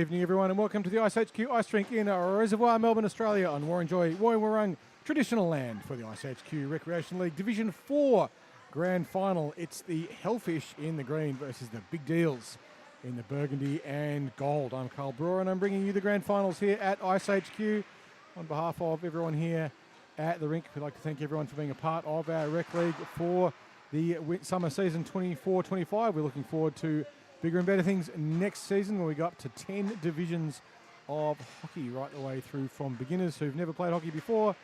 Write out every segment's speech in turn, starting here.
evening, everyone, and welcome to the iceHQ Ice Rink in Reservoir, Melbourne, Australia, on Warranjoy, Woiwurrung, traditional land for the iceHQ Recreational League Division 4 Grand Final. It's the Hellfish in the green versus the Big Deals in the burgundy and gold. I'm Carl Brewer, and I'm bringing you the Grand Finals here at iceHQ. On behalf of everyone here at the rink, we'd like to thank everyone for being a part of our Rec League for the summer season 24-25. We're looking forward to bigger and better things next season when we go up to 10 divisions of hockey right the way through, from beginners who've never played hockey before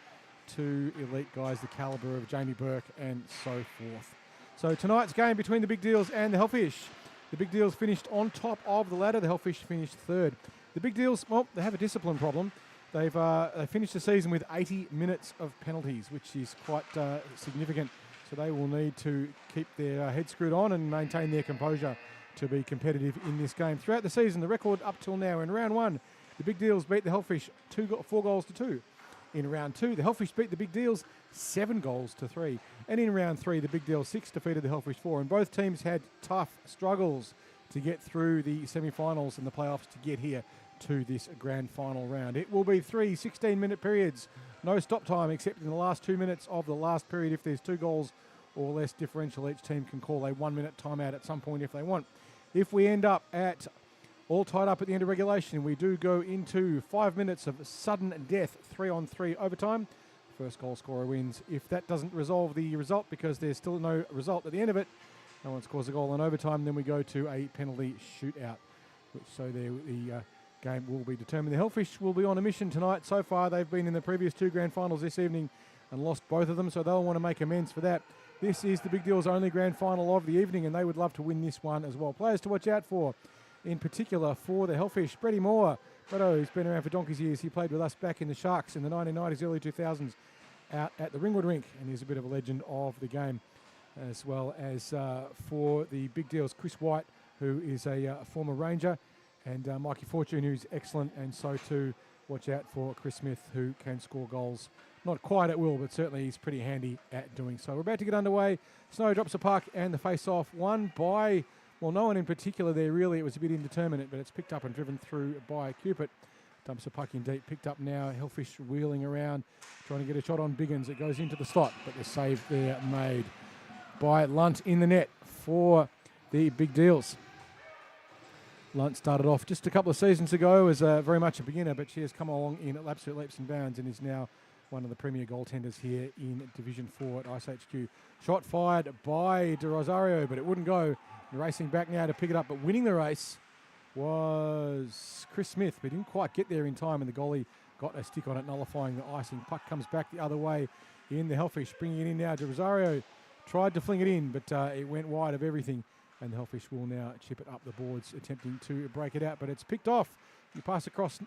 to elite guys the calibre of Jamie Burke and so forth. So tonight's game between the Big Deals and the Hellfish. The Big Deals finished on top of the ladder. The Hellfish finished third. The Big Deals, well, they have a discipline problem. They finished the season with 80 minutes of penalties, which is quite significant. So they will need to keep their head screwed on and maintain their composure to be competitive in this game. Throughout the season, the record up till now, in round one, the Big Deals beat the Hellfish 4 goals to 2. In round two, the Hellfish beat the Big Deals 7 goals to 3. And in round three, the Big Deals 6 defeated the Hellfish 4. And both teams had tough struggles to get through the semi-finals and the playoffs to get here to this grand final round. It will be 3 16-minute periods. No stop time except in the last 2 minutes of the last period. If there's 2 goals or less differential, each team can call a 1-minute timeout at some point if they want. If we end up at all tied up at the end of regulation, we do go into 5 minutes of sudden death, 3-on-3 overtime. First goal scorer wins. If that doesn't resolve the result, because there's still no result at the end of it, no one scores a goal in overtime, then we go to a penalty shootout. The game will be determined. The Hellfish will be on a mission tonight. So far, they've been in the previous 2 grand finals this evening and lost both of them, so they'll want to make amends for that. This is the Big Deals' only grand final of the evening, and they would love to win this one as well. Players to watch out for, in particular for the Hellfish, Freddie Moore. Bretto, who's been around for donkey's years. He played with us back in the Sharks in the 1990s, early 2000s, out at the Ringwood Rink, and he's a bit of a legend of the game. As well as for the Big Deals, Chris White, who is a former Ranger, and Mikey Fortune, who's excellent, and so too watch out for Chris Smith, who can score goals. Not quite at will, but certainly he's pretty handy at doing so. We're about to get underway. Snow drops a puck, and the face-off won by, well, no one in particular there really. It was a bit indeterminate, but it's picked up and driven through by Cupid. Dumps a puck in deep, picked up now. Hellfish wheeling around, trying to get a shot on Biggins. It goes into the slot, but the save there made by Lunt in the net for the Big Deals. Lunt started off just a couple of seasons ago as very much a beginner, but she has come along in absolute leaps and bounds and is now one of the premier goaltenders here in Division 4 at iceHQ. Shot fired by De Rosario, but it wouldn't go. Racing back now to pick it up, but winning the race was Chris Smith, but didn't quite get there in time, and the goalie got a stick on it, nullifying the icing. Puck comes back the other way in the Hellfish, bringing it in now. De Rosario tried to fling it in, but it went wide of everything, and the Hellfish will now chip it up the boards, attempting to break it out, but it's picked off. You pass across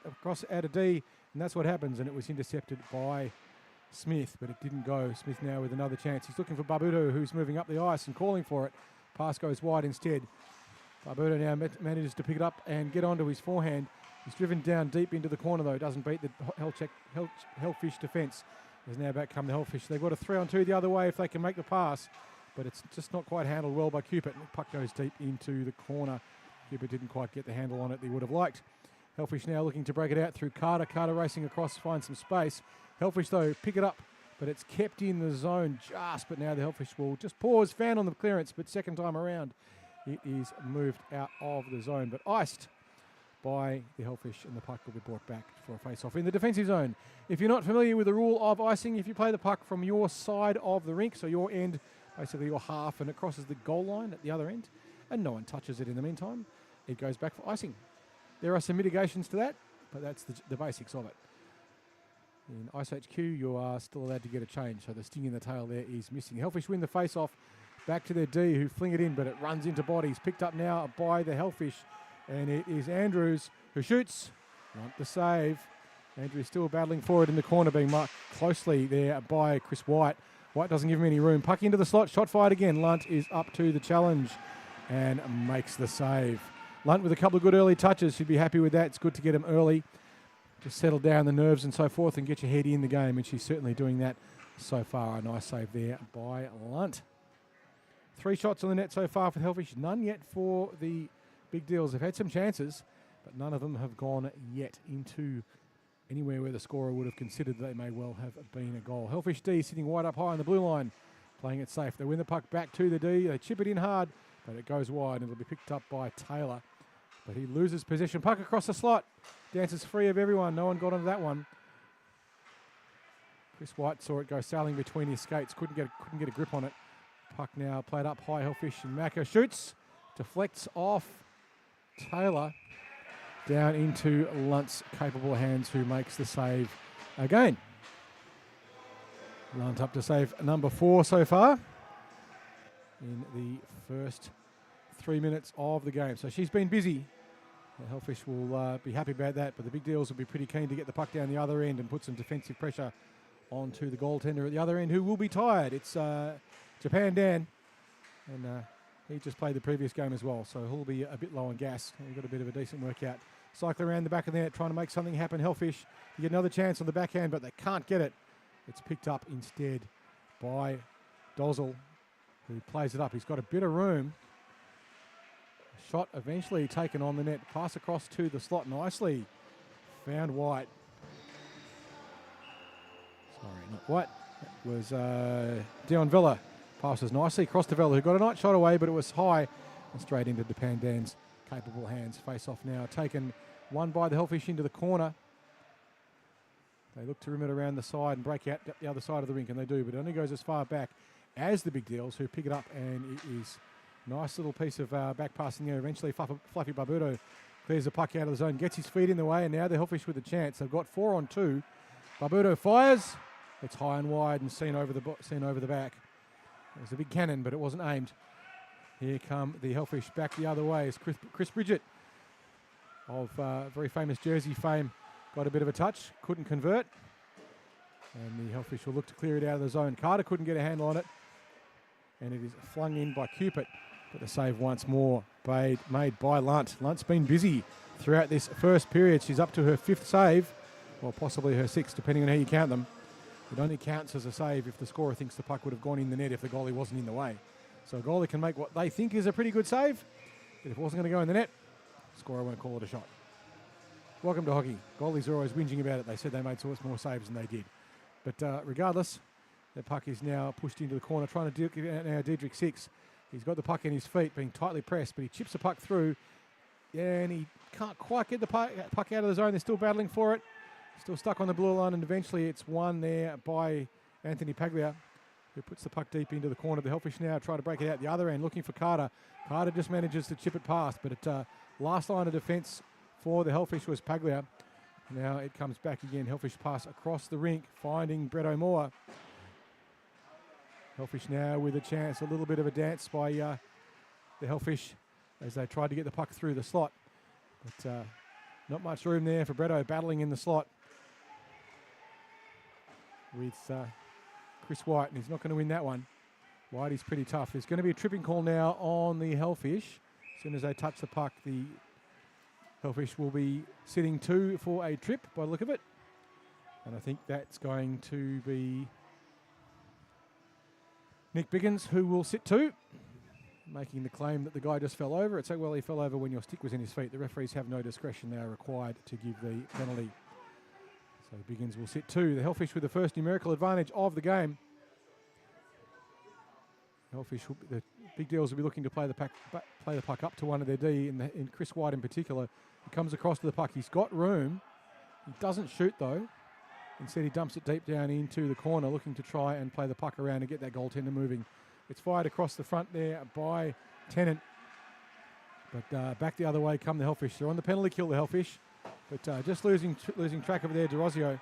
out of D, and that's what happens, and it was intercepted by Smith, but it didn't go. Smith now with another chance. He's looking for Barbuto, who's moving up the ice and calling for it. Pass goes wide instead. Barbuto now manages to pick it up and get onto his forehand. He's driven down deep into the corner, though. Doesn't beat the Hellfish defence. There's now back come the Hellfish. They've got a 3-on-2 the other way if they can make the pass, but it's just not quite handled well by Cupid. The puck goes deep into the corner. Cupid didn't quite get the handle on it that he would have liked. Hellfish now looking to break it out through Carter. Carter racing across, finds some space. Hellfish, though, pick it up, but it's kept in the zone just. But now the Hellfish will just pause, fan on the clearance, but second time around, it is moved out of the zone, but iced by the Hellfish, and the puck will be brought back for a face-off in the defensive zone. If you're not familiar with the rule of icing, if you play the puck from your side of the rink, so your end, basically your half, and it crosses the goal line at the other end, and no one touches it in the meantime, it goes back for icing. There are some mitigations to that, but that's the basics of it. In iceHQ, you are still allowed to get a change, so the sting in the tail there is missing. Hellfish win the face-off, back to their D, who fling it in, but it runs into bodies. Picked up now by the Hellfish, and it is Andrews who shoots. Not the save. Andrews still battling for it in the corner, being marked closely there by Chris White. White doesn't give him any room. Puck into the slot, shot fired again. Lunt is up to the challenge and makes the save. Lunt with a couple of good early touches. She'd be happy with that. It's good to get him early. Just settle down the nerves and so forth and get your head in the game, and she's certainly doing that so far. A nice save there by Lunt. 3 shots on the net so far for the Hellfish. None yet for the Big Deals. They've had some chances. but none of them have gone yet into anywhere where the scorer would have considered they may well have been a goal. Hellfish D sitting wide up high on the blue line, playing it safe. They win the puck back to the D. They chip it in hard, but it goes wide and it'll be picked up by Taylor. But he loses possession. Puck across the slot. Dances free of everyone. No one got onto that one. Chris White saw it go sailing between his skates. Couldn't get a grip on it. Puck now played up high. Hellfish and Macca shoots. Deflects off Taylor. Down into Lunt's capable hands, who makes the save again. Lunt up to save number 4 so far in the first 3 minutes of the game. So she's been busy. The Hellfish will be happy about that, but the Big Deals will be pretty keen to get the puck down the other end and put some defensive pressure onto the goaltender at the other end, who will be tired. It's Japan Dan, and he just played the previous game as well, so he'll be a bit low on gas. He got a bit of a decent workout. Cycle around the back of the net, trying to make something happen. Hellfish, you get another chance on the backhand, but they can't get it. It's picked up instead by Dozel, who plays it up. He's got a bit of room. Shot eventually taken on the net. Pass across to the slot nicely. Found White. Sorry, not White. That was Dion Villa. Passes nicely across to Villa, who got a nice shot away, but it was high and straight into Japan Dan's capable hands. Face off now. Taken one by the Hellfish into the corner. They look to rim it around the side and break out the other side of the rink, and they do, but it only goes as far back as the Big Deals, who pick it up, and it is nice little piece of back passing there. Eventually, Fluffy Barbudo clears the puck out of the zone, gets his feet in the way, and now the Hellfish with a chance. They've got 4 on 2. Barbudo fires. It's high and wide and seen over the back. It was a big cannon, but it wasn't aimed. Here come the Hellfish back the other way. As Chris Bridget of very famous Jersey fame got a bit of a touch, couldn't convert. And the Hellfish will look to clear it out of the zone. Carter couldn't get a handle on it. And it is flung in by Cupid. But the save once more made by Lunt. Lunt's been busy throughout this first period. She's up to her 5th save, or possibly her 6th, depending on how you count them. It only counts as a save if the scorer thinks the puck would have gone in the net if the goalie wasn't in the way. So a goalie can make what they think is a pretty good save, but if it wasn't going to go in the net, the scorer won't call it a shot. Welcome to hockey. Goalies are always whinging about it. They said they made so much more saves than they did. But regardless, the puck is now pushed into the corner, trying to get out now Diedrich 6. He's got the puck in his feet, being tightly pressed, but he chips the puck through. Yeah, and he can't quite get the puck out of the zone. They're still battling for it. Still stuck on the blue line, and eventually it's won there by Anthony Paglia, who puts the puck deep into the corner. The Hellfish now try to break it out the other end, looking for Carter. Carter just manages to chip it past, but last line of defence for the Hellfish was Paglia. Now it comes back again. Hellfish pass across the rink, finding Brett O'Moore. Hellfish now with a chance, a little bit of a dance by the Hellfish as they tried to get the puck through the slot. But not much room there for Bretto battling in the slot with Chris White, and he's not going to win that one. Whitey's pretty tough. There's going to be a tripping call now on the Hellfish. As soon as they touch the puck, the Hellfish will be sitting 2 for a trip by the look of it. And I think that's going to be Nick Biggins, who will sit 2, making the claim that the guy just fell over. It's like, well, he fell over when your stick was in his feet. The referees have no discretion. They are required to give the penalty. So Biggins will sit 2. The Hellfish with the first numerical advantage of the game. The Big Deals will be looking to play the puck up to one of their D, in Chris White in particular. He comes across to the puck. He's got room. He doesn't shoot, though. Instead, he dumps it deep down into the corner, looking to try and play the puck around and get that goaltender moving. It's fired across the front there by Tennant. But back the other way come the Hellfish. They're on the penalty kill, the Hellfish. But just losing track of there, DeRosio.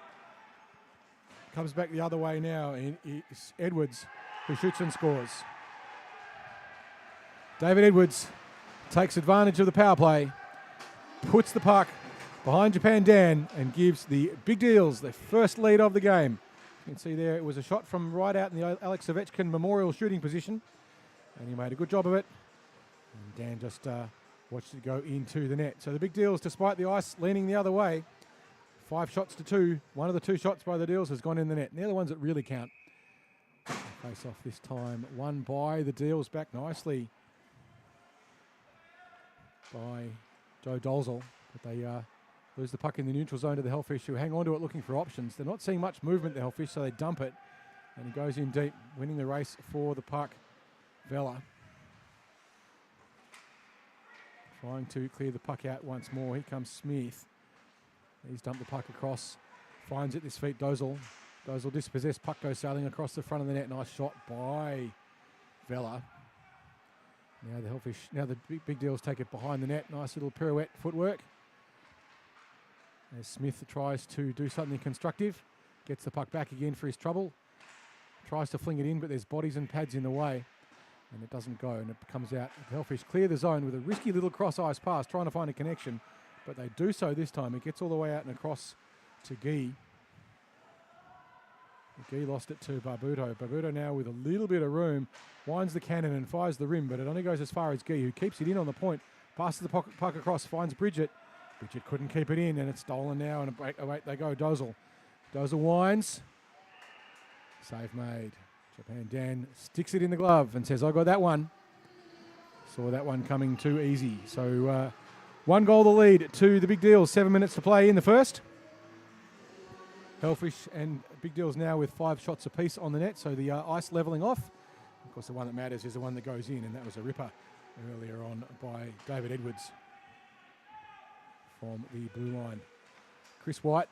Comes back the other way now, and it's Edwards who shoots and scores. David Edwards takes advantage of the power play, puts the puck behind Japan Dan, and gives the Big Deals their first lead of the game. You can see there it was a shot from right out in the Alex Ovechkin memorial shooting position, and he made a good job of it. And Dan just watched it go into the net. So the Big Deals, despite the ice leaning the other way, 5 shots to 2. One of the 2 shots by the Deals has gone in the net. And they're the ones that really count. Face off this time, won by the Deals, back nicely by Joe Dolzel. But they lose the puck in the neutral zone to the Hellfish, who hang on to it looking for options. They're not seeing much movement, the Hellfish, so they dump it. And he goes in deep, winning the race for the puck. Vela trying to clear the puck out once more. Here comes Smith. He's dumped the puck across. Finds it at his feet, Dozel. Dozel dispossessed. Puck goes sailing across the front of the net. Nice shot by Vela. Now the Hellfish, now the big Deals take it behind the net. Nice little pirouette footwork. As Smith tries to do something constructive. Gets the puck back again for his trouble. Tries to fling it in, but there's bodies and pads in the way. And it doesn't go, and it comes out. The Hellfish clear the zone with a risky little cross-ice pass, trying to find a connection. But they do so this time. It gets all the way out and across to Guy. Guy lost it to Barbuto. Barbuto now with a little bit of room, winds the cannon and fires the rim, but it only goes as far as Guy, who keeps it in on the point, passes the puck across, finds Bridget. Bridget couldn't keep it in, and it's stolen now, and a break away they go. Dozel. Dozel winds. Save made. Japan Dan sticks it in the glove and says, I got that one. Saw that one coming too easy. So 1 goal the lead to the Big Deals. 7 minutes to play in the first. Hellfish and Big Deals now with 5 shots apiece on the net, so the ice levelling off. Of course, the one that matters is the one that goes in, and that was a ripper earlier on by David Edwards from the blue line. Chris White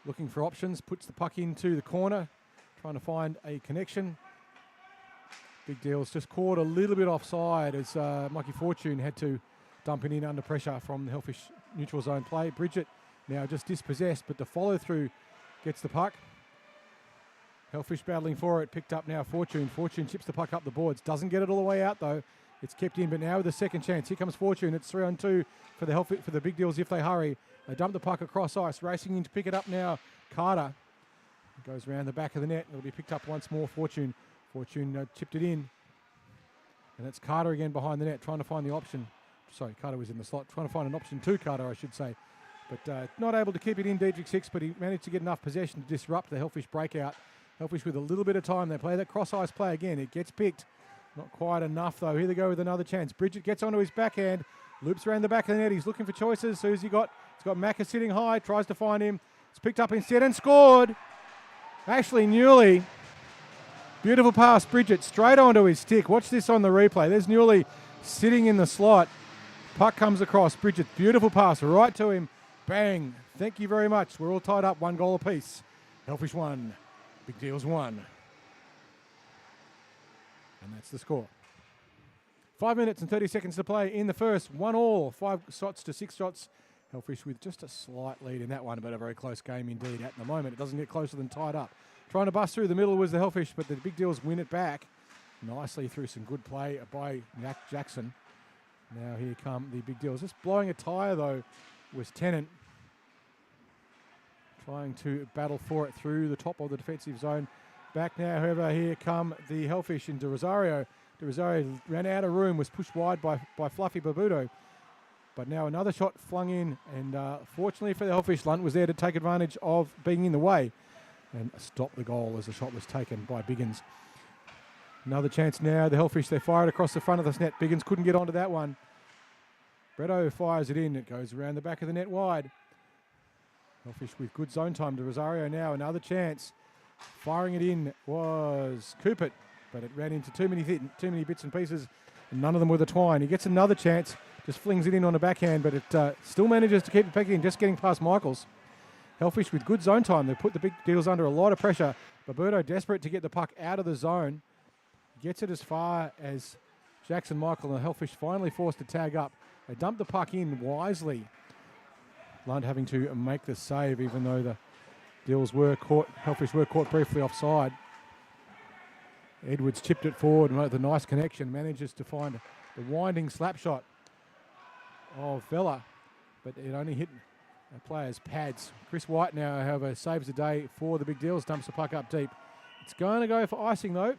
looking for options, puts the puck into the corner, trying to find a connection. Big Deals just caught a little bit offside as Mikey Fortune had to dump it in under pressure from the Hellfish neutral zone play. Bridget now just dispossessed, but the follow through gets the puck. Hellfish battling for it, picked up now Fortune. Fortune chips the puck up the boards, doesn't get it all the way out though. It's kept in, but now with a second chance. Here comes Fortune. It's 3-on-2 for the Hellfish, for the Big Deals if they hurry. They dump the puck across ice, racing in to pick it up now. Carter goes around the back of the net. It'll be picked up once more. Fortune chipped it in. And it's Carter again behind the net, trying to find the option. Sorry, Carter was in the slot. Trying to find an option to Carter, I should say. But not able to keep it in, Diedrich 6, but he managed to get enough possession to disrupt the Hellfish breakout. Hellfish with a little bit of time. They play that cross-ice play again. It gets picked. Not quite enough, though. Here they go with another chance. Bridget gets onto his backhand. Loops around the back of the net. He's looking for choices. Who's he got? He's got Macca sitting high. Tries to find him. It's picked up instead and scored. Ashley Newley. Beautiful pass, Bridget, straight onto his stick. Watch this on the replay. There's Newley sitting in the slot. Puck comes across. Bridget, beautiful pass right to him. Bang. Thank you very much. We're all tied up. 1 goal apiece. Hellfish 1. Big Deals 1. And that's the score. 5 minutes and 30 seconds to play in the first. 1-1. 5 shots to 6 shots. Hellfish with just a slight lead in that one, but a very close game indeed at the moment. It doesn't get closer than tied up. Trying to bust through the middle was the Hellfish, but the Big Deals win it back nicely through some good play by Jackson. Now here come the Big Deals. Just blowing a tyre, though, was Tennant. Trying to battle for it through the top of the defensive zone. Back now, however, here come the Hellfish into Rosario. De Rosario ran out of room, was pushed wide by Fluffy Barbuto. But now another shot flung in, and fortunately for the Hellfish, Lunt was there to take advantage of being in the way and stop the goal as the shot was taken by Biggins. Another chance now. The Hellfish, they fire it across the front of the net. Biggins couldn't get onto that one. Bretto fires it in. It goes around the back of the net wide. Hellfish with good zone time to Rosario now. Another chance. Firing it in was Coopert, but it ran into too many bits and pieces, and none of them were the twine. He gets another chance, just flings it in on a backhand, but it still manages to keep it back in, just getting past Michaels. Hellfish with good zone time. They put the Big Deals under a lot of pressure. Barbuto desperate to get the puck out of the zone. Gets it as far as Jackson Michael, and Hellfish finally forced to tag up. They dump the puck in wisely. Lund having to make the save, even though the Deals were caught. Hellfish were caught briefly offside. Edwards chipped it forward and with a nice connection manages to find the winding slap shot of Vela, but it only hit a player's pads. Chris White now, however, saves the day for the Big Deals, dumps the puck up deep. It's going to go for icing though.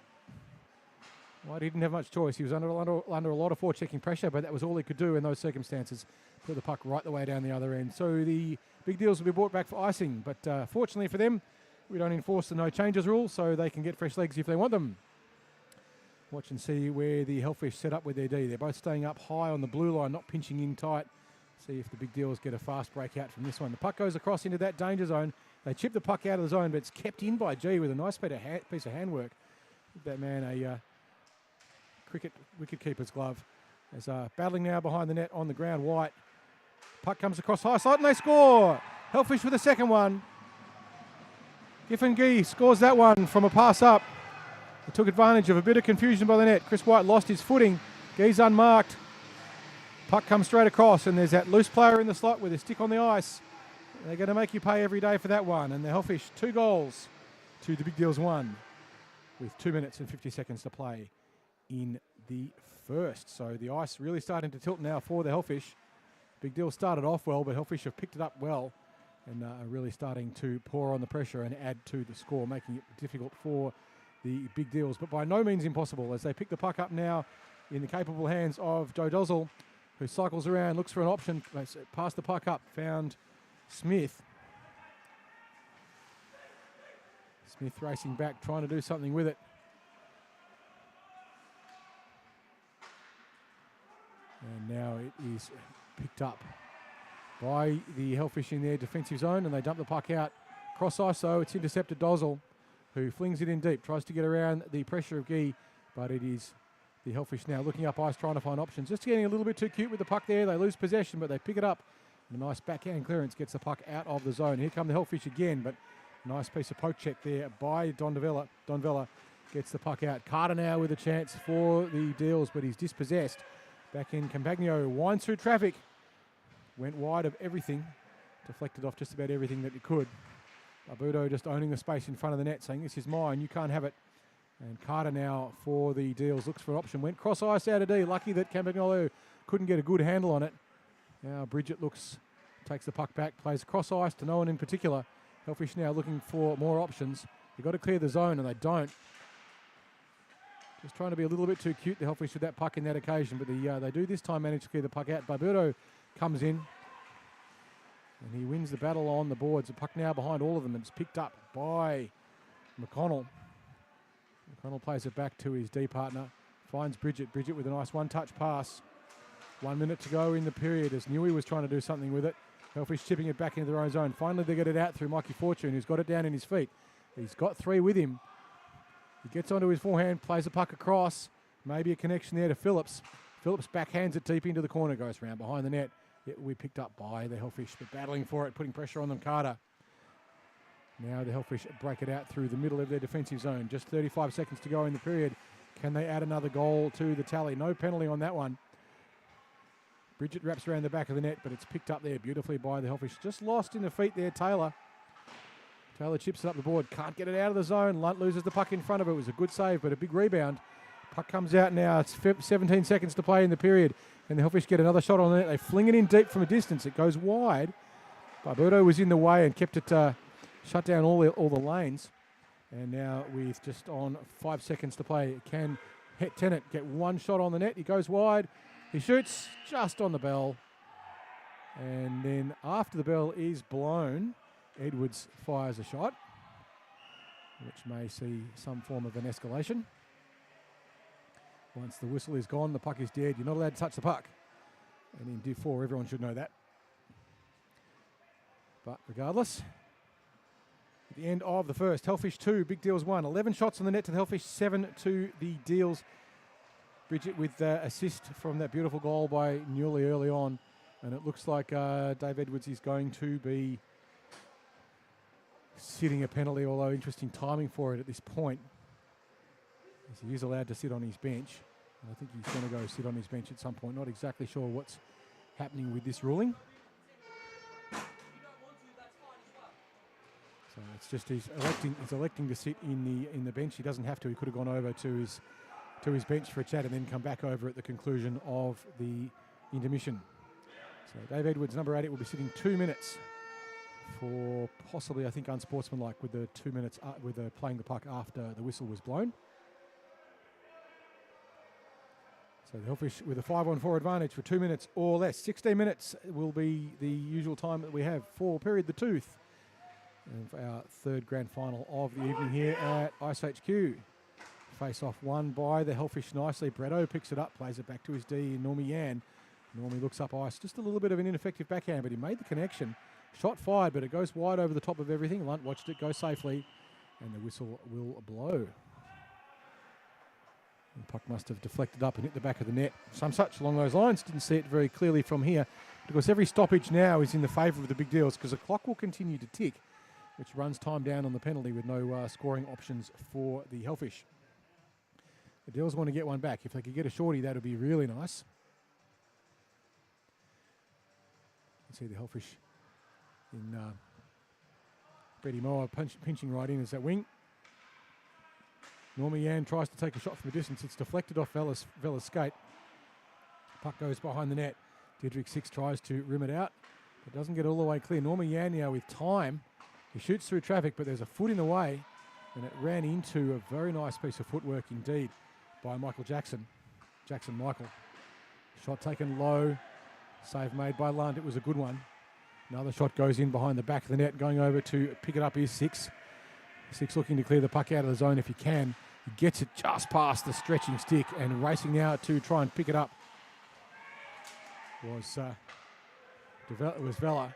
White didn't have much choice. He was under a lot of forechecking pressure, but that was all he could do in those circumstances. Put the puck right the way down the other end. So the Big Deals will be brought back for icing, but fortunately for them, we don't enforce the no changes rule, so they can get fresh legs if they want them. Watch and see where the Hellfish set up with their D. They're both staying up high on the blue line, not pinching in tight See if the Big Deals get a fast break out from this one. The puck goes across into that danger zone. They chip the puck out of the zone, but it's kept in by G with a nice piece of handwork. Give that man a cricket wicket-keeper's glove. There's battling now behind the net on the ground. White. Puck comes across high slot and they score. Hellfish with the second one. Giffen Gee scores that one from a pass up. He took advantage of a bit of confusion by the net. Chris White lost his footing. Gee's unmarked. Puck comes straight across and there's that loose player in the slot with a stick on the ice. They're going to make you pay every day for that one. And the Hellfish 2 goals to the Big Deals 1 with 2 minutes and 50 seconds to play in the first. So the ice really starting to tilt now for the Hellfish. Big Deals started off well, but Hellfish have picked it up well and are really starting to pour on the pressure and add to the score, making it difficult for the Big Deals, but by no means impossible as they pick the puck up now in the capable hands of Joe Dozzle, who cycles around, looks for an option, passed the puck up, found Smith. Smith racing back, trying to do something with it. And now it is picked up by the Hellfish in their defensive zone, and they dump the puck out. Cross ice though, it's intercepted Dozzle, who flings it in deep, tries to get around the pressure of Gee, but it is the Hellfish now looking up ice, trying to find options. Just getting a little bit too cute with the puck there. They lose possession, but they pick it up. And a nice backhand clearance gets the puck out of the zone. Here come the Hellfish again, but nice piece of poke check there by Don Vella gets the puck out. Carter now with a chance for the Deals, but he's dispossessed. Back in Campagno, winds through traffic. Went wide of everything. Deflected off just about everything that he could. Barbudo just owning the space in front of the net, saying, this is mine, you can't have it. And Carter now for the Deals looks for an option. Went cross ice out of D. Lucky that Campagnolo couldn't get a good handle on it. Now Bridget takes the puck back, plays cross ice to no one in particular. Hellfish now looking for more options. They've got to clear the zone and they don't. Just trying to be a little bit too cute, the Hellfish, with that puck in that occasion, but they do this time manage to clear the puck out. Barbudo comes in and he wins the battle on the boards. The puck now behind all of them and it's picked up by McConnell. McConnell plays it back to his D partner, finds Bridget. Bridget with a nice one-touch pass. 1 minute to go in the period as Newey was trying to do something with it. Hellfish chipping it back into their own zone. Finally they get it out through Mikey Fortune, who's got it down in his feet. He's got 3 with him. He gets onto his forehand, plays the puck across. Maybe a connection there to Phillips. Phillips backhands it deep into the corner, goes around behind the net. It will be picked up by the Hellfish, but battling for it, putting pressure on them, Carter. Now the Hellfish break it out through the middle of their defensive zone. Just 35 seconds to go in the period. Can they add another goal to the tally? No penalty on that one. Bridget wraps around the back of the net, but it's picked up there beautifully by the Hellfish. Just lost in the feet there, Taylor. Taylor chips it up the board. Can't get it out of the zone. Lunt loses the puck in front of it. It was a good save, but a big rebound. Puck comes out now. It's 17 seconds to play in the period. And the Hellfish get another shot on the net. They fling it in deep from a distance. It goes wide. Barbudo was in the way and kept it shut down all the lanes. And now with just on 5 seconds to play, can Tennant get one shot on the net? He goes wide. He shoots just on the bell. And then after the bell is blown, Edwards fires a shot, which may see some form of an escalation. Once the whistle is gone, the puck is dead. You're not allowed to touch the puck. And in Div 4, everyone should know that. But regardless, at the end of the first, Hellfish 2, Big Deals 1. 11 shots on the net to the Hellfish, 7 to the Deals. Bridget with the assist from that beautiful goal by Newley early on. And it looks like Dave Edwards is going to be sitting a penalty, although interesting timing for it at this point. As he is allowed to sit on his bench. And I think he's going to go sit on his bench at some point. Not exactly sure what's happening with this ruling. So it's just he's electing to sit in the bench. He doesn't have to. He could have gone over to his bench for a chat and then come back over at the conclusion of the intermission. So Dave Edwards, number 8, will be sitting 2 minutes for possibly, I think, unsportsmanlike with the 2 minutes with playing the puck after the whistle was blown. So the Hellfish with a 5-on-4 advantage for 2 minutes or less. 16 minutes will be the usual time that we have for period the tooth of our third grand final of the evening here at iceHQ. Face off won by the Hellfish nicely. Bretto picks it up, plays it back to his D, Normie Yan. Normally looks up ice. Just a little bit of an ineffective backhand, but he made the connection. Shot fired, but it goes wide over the top of everything. Lunt watched it go safely, and the whistle will blow. The puck must have deflected up and hit the back of the net. Some such along those lines. Didn't see it very clearly from here. Because every stoppage now is in the favour of the Big Deals, because the clock will continue to tick, which runs time down on the penalty with no scoring options for the Hellfish. The Deals want to get one back. If they could get a shorty, that would be really nice. You can see the Hellfish in Brady Moore pinching right in as that wing. Norma Yan tries to take a shot from a distance. It's deflected off Vella's skate. Puck goes behind the net. Diedrich Six tries to rim it out, but doesn't get all the way clear. Norma Yan now with time. He shoots through traffic, but there's a foot in the way, and it ran into a very nice piece of footwork indeed by Michael Jackson. Jackson Michael. Shot taken low. Save made by Lund. It was a good one. Another shot goes in behind the back of the net. Going over to pick it up is Six. Six looking to clear the puck out of the zone if he can. He gets it just past the stretching stick and racing now to try and pick it up was Vella.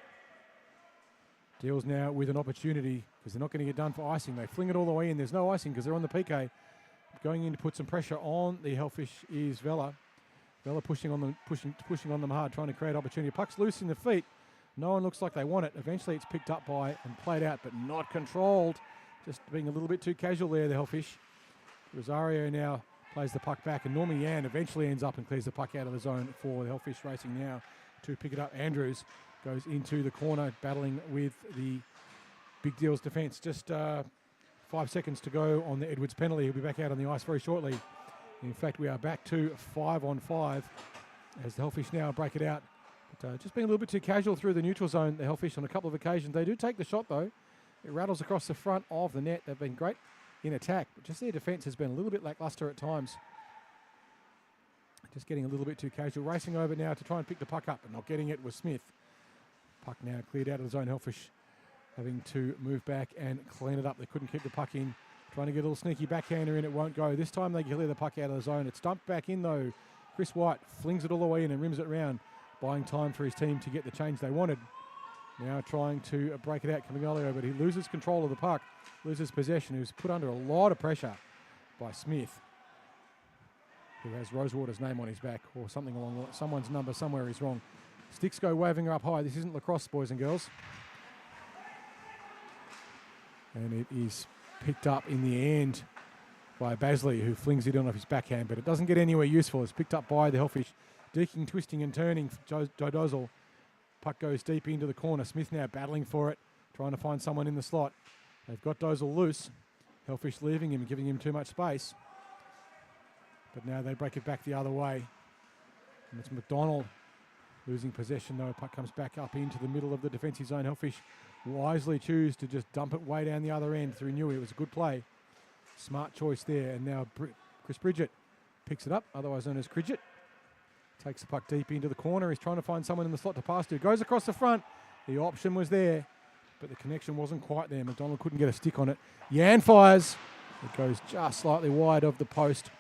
Deals now with an opportunity because they're not going to get done for icing. They fling it all the way in. There's no icing because they're on the PK. Going in to put some pressure on the Hellfish is Vella. Vella pushing on them hard, trying to create opportunity. Puck's loose in the feet. No one looks like they want it. Eventually it's picked up by and played out, but not controlled. Just being a little bit too casual there, the Hellfish. Rosario now plays the puck back, and Norma Yan eventually ends up and clears the puck out of the zone for the Hellfish racing now to pick it up. Andrews goes into the corner, battling with the Big Deals defence. Just 5 seconds to go on the Edwards penalty. He'll be back out on the ice very shortly. In fact, we are back to 5-on-5 as the Hellfish now break it out. But just being a little bit too casual through the neutral zone, the Hellfish on a couple of occasions. They do take the shot, though. It rattles across the front of the net. They've been great in attack, but just their defence has been a little bit lacklustre at times. Just getting a little bit too casual. Racing over now to try and pick the puck up, but not getting it was Smith. Puck now cleared out of the zone. Hellfish having to move back and clean it up. They couldn't keep the puck in. Trying to get a little sneaky backhander in, it won't go. This time they clear the puck out of the zone. It's dumped back in though. Chris White flings it all the way in and rims it around, buying time for his team to get the change they wanted. Now trying to break it out, Camiglio, but he loses control of the puck, loses possession. He was put under a lot of pressure by Smith, who has Rosewater's name on his back or something along someone's number somewhere is wrong. Sticks go waving up high. This isn't lacrosse, boys and girls. And it is picked up in the end by Basley, who flings it on off his backhand, but it doesn't get anywhere useful. It's picked up by the Hellfish. Deaking, twisting and turning for Joe Dozel. Puck goes deep into the corner. Smith now battling for it, trying to find someone in the slot. They've got Dozel loose. Hellfish leaving him, giving him too much space. But now they break it back the other way. And it's McDonald losing possession, though. Puck comes back up into the middle of the defensive zone. Hellfish wisely choose to just dump it way down the other end through Newey. It was a good play. Smart choice there. And now Chris Bridget picks it up, otherwise known as Cridget. Takes the puck deep into the corner. He's trying to find someone in the slot to pass to. Goes across the front. The option was there, but the connection wasn't quite there. McDonald couldn't get a stick on it. Yan fires. It goes just slightly wide of the post.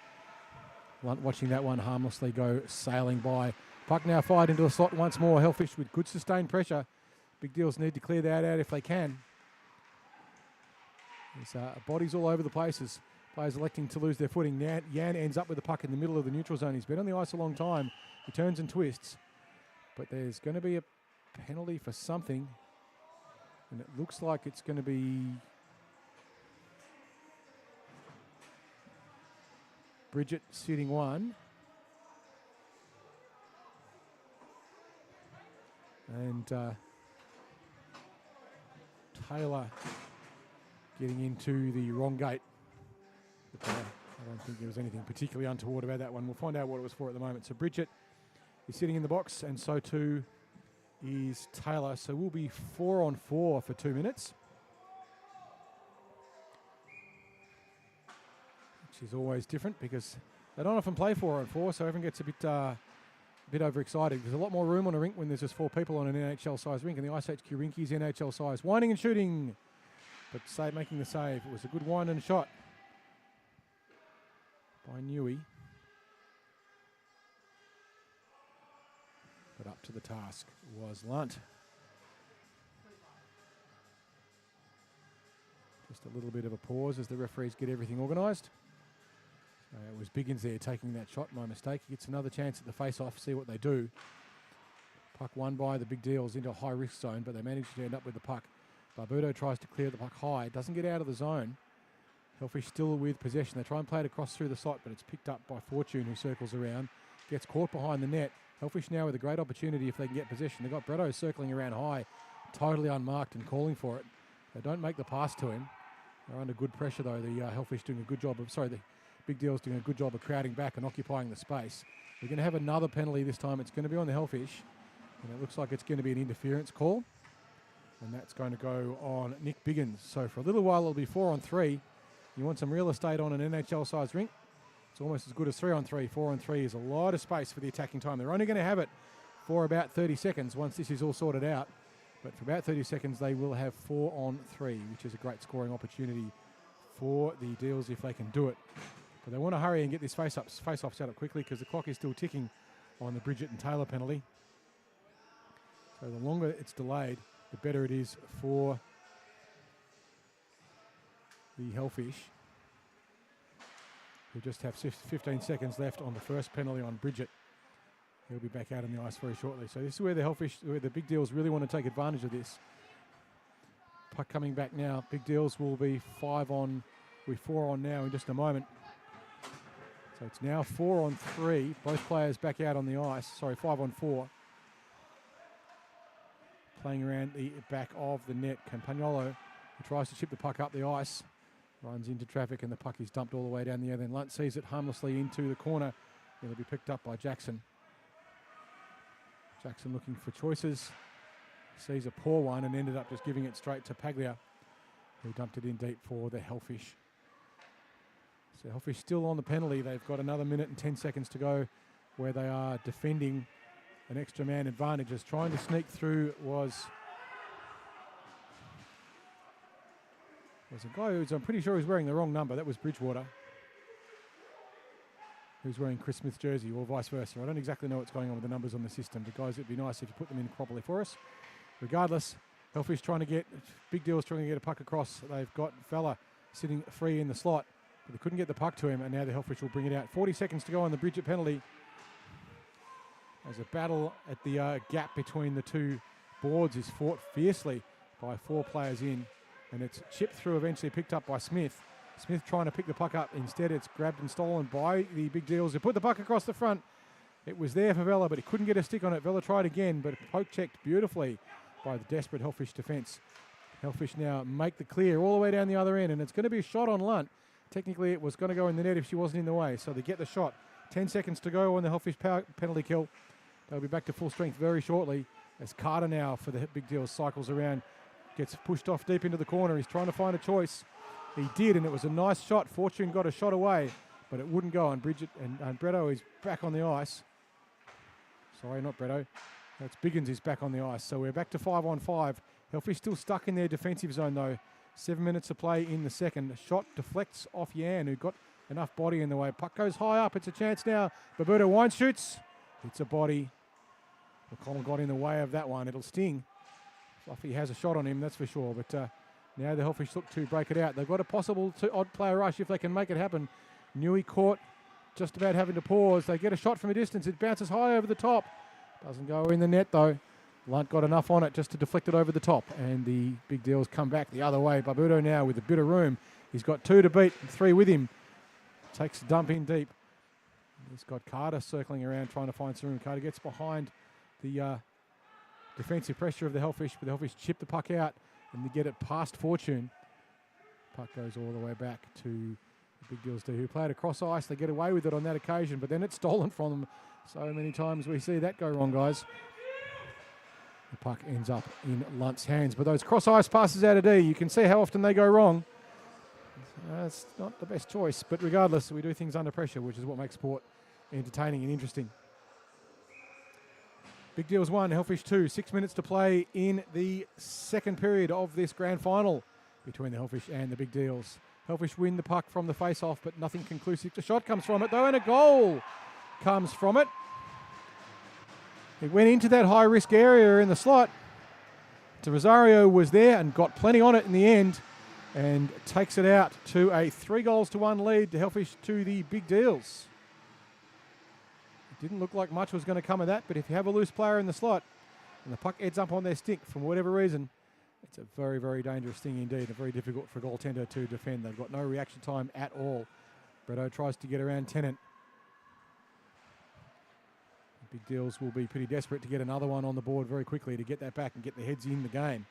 Lunt watching that one harmlessly go sailing by. Puck now fired into the slot once more. Hellfish with good sustained pressure. Big Deals need to clear that out if they can. There's bodies all over the places. Players electing to lose their footing. Yan ends up with the puck in the middle of the neutral zone. He's been on the ice a long time. He turns and twists. But there's going to be a penalty for something. And it looks like it's going to be Bridget sitting one. And Taylor getting into the wrong gate. But, I don't think there was anything particularly untoward about that one. We'll find out what it was for at the moment. So Bridget is sitting in the box, and so too is Taylor. So we'll be 4-on-4 for 2 minutes, which is always different because they don't often play 4-on-4, so everyone gets a bit overexcited. There's a lot more room on a rink when there's just 4 people on an NHL-sized rink, and the iceHQ rink is NHL-sized. Winding and shooting, but making the save. It was a good wind and shot by Newey. But up to the task was Lunt. Just a little bit of a pause as the referees get everything organised. So it was Biggins there taking that shot, my mistake. He gets another chance at the face-off, see what they do. Puck won by the Big Deals into a high-risk zone, but they managed to end up with the puck. Barbuto tries to clear the puck high, doesn't get out of the zone. Hellfish still with possession. They try and play it across through the slot, but it's picked up by Fortune, who circles around. Gets caught behind the net. Hellfish now with a great opportunity if they can get possession. They've got Bretto circling around high, totally unmarked and calling for it. They don't make the pass to him. They're under good pressure, though. The Hellfish doing a good job of, the Big Deals doing a good job of crowding back and occupying the space. They're going to have another penalty this time. It's going to be on the Hellfish, and it looks like it's going to be an interference call. And that's going to go on Nick Biggins. So for a little while, it'll be 4-on-3. You want some real estate on an NHL-sized rink? It's almost as good as 3-on-3. 4-on-3 is a lot of space for the attacking time. They're only going to have it for about 30 seconds once this is all sorted out. But for about 30 seconds, they will have 4-on-3, which is a great scoring opportunity for the Deals if they can do it. But they want to hurry and get this face-off set up quickly because the clock is still ticking on the Bridget and Taylor penalty. So the longer it's delayed, the better it is for the Hellfish, who just have 15 seconds left on the first penalty on Bridget. He'll be back out on the ice very shortly. So this is where the Big Deals really want to take advantage of this. Puck coming back now. Big Deals will be 4 on now in just a moment. So it's now 4-on-3. Both players back out on the ice. Sorry, 5-on-4. Playing around the back of the net. Campagnolo, who tries to chip the puck up the ice, runs into traffic and the puck is dumped all the way down the other end. Lunt sees it harmlessly into the corner. It'll be picked up by Jackson. Jackson looking for choices. Sees a poor one and ended up just giving it straight to Paglia, who dumped it in deep for the Hellfish. So Hellfish still on the penalty. They've got another minute and 10 seconds to go where they are defending an extra man advantage. As trying to sneak through was a guy who's, I'm pretty sure, he's wearing the wrong number. That was Bridgewater, who's wearing Chris Smith's jersey, or vice versa. I don't exactly know what's going on with the numbers on the system, but guys, it'd be nice if you put them in properly for us. Regardless, Hellfish Big Deals trying to get a puck across. They've got Fella sitting free in the slot, but they couldn't get the puck to him, and now the Hellfish will bring it out. 40 seconds to go on the Bridget penalty. As a battle at the gap between the two boards is fought fiercely by 4 players in, and it's chipped through, eventually picked up by Smith. Smith trying to pick the puck up. Instead, it's grabbed and stolen by the Big Deals, who put the puck across the front. It was there for Vella, but he couldn't get a stick on it. Vella tried again, but poke checked beautifully by the desperate Hellfish defence. Hellfish now make the clear all the way down the other end, and it's going to be a shot on Lunt. Technically, it was going to go in the net if she wasn't in the way, so they get the shot. 10 seconds to go on the Hellfish penalty kill. They'll be back to full strength very shortly, as Carter now for the Big Deals cycles around, gets pushed off deep into the corner. He's trying to find a choice. He did, and it was a nice shot. Fortune got a shot away, but it wouldn't go. And Bridget and Bretto is back on the ice. Sorry, not Bretto. That's Biggins is back on the ice. So we're back to 5-on-5. Hellfish still stuck in their defensive zone, though. 7 minutes to play in the second. Shot deflects off Yan, who got enough body in the way. Puck goes high up. It's a chance now. Babuto Wine shoots. It's a body. McConnell got in the way of that one. It'll sting. Fluffy has a shot on him, that's for sure. But now the Hellfish look to break it out. They've got a possible odd player rush if they can make it happen. Newey caught just about having to pause. They get a shot from a distance. It bounces high over the top. Doesn't go in the net, though. Lunt got enough on it just to deflect it over the top. And the Big Deals come back the other way. Barbuto now with a bit of room. He's got 2 to beat, 3 with him. Takes a dump in deep. He's got Carter circling around trying to find some room. Carter gets behind the defensive pressure of the Hellfish, but the Hellfish chip the puck out and they get it past Fortune. Puck goes all the way back to the Big Deals who played across ice. They get away with it on that occasion, but then it's stolen from them. So many times we see that go wrong, guys. The puck ends up in Lunt's hands, but those cross ice passes out of D, you can see how often they go wrong. It's not the best choice, but regardless, we do things under pressure, which is what makes sport entertaining and interesting. Big Deals 1, Hellfish 2. 6 minutes to play in the second period of this grand final between the Hellfish and the Big Deals. Hellfish win the puck from the face-off, but nothing conclusive. The shot comes from it, though, and a goal comes from it. It went into that high-risk area in the slot. Rosario was there and got plenty on it in the end and takes it out to a 3-1 lead to Hellfish to the Big Deals. It didn't look like much was going to come of that, but if you have a loose player in the slot and the puck ends up on their stick for whatever reason, it's a very, very dangerous thing indeed, and very difficult for a goaltender to defend. They've got no reaction time at all. Bretto tries to get around Tennant. Big Deals will be pretty desperate to get another one on the board very quickly to get that back and get the heads in the game.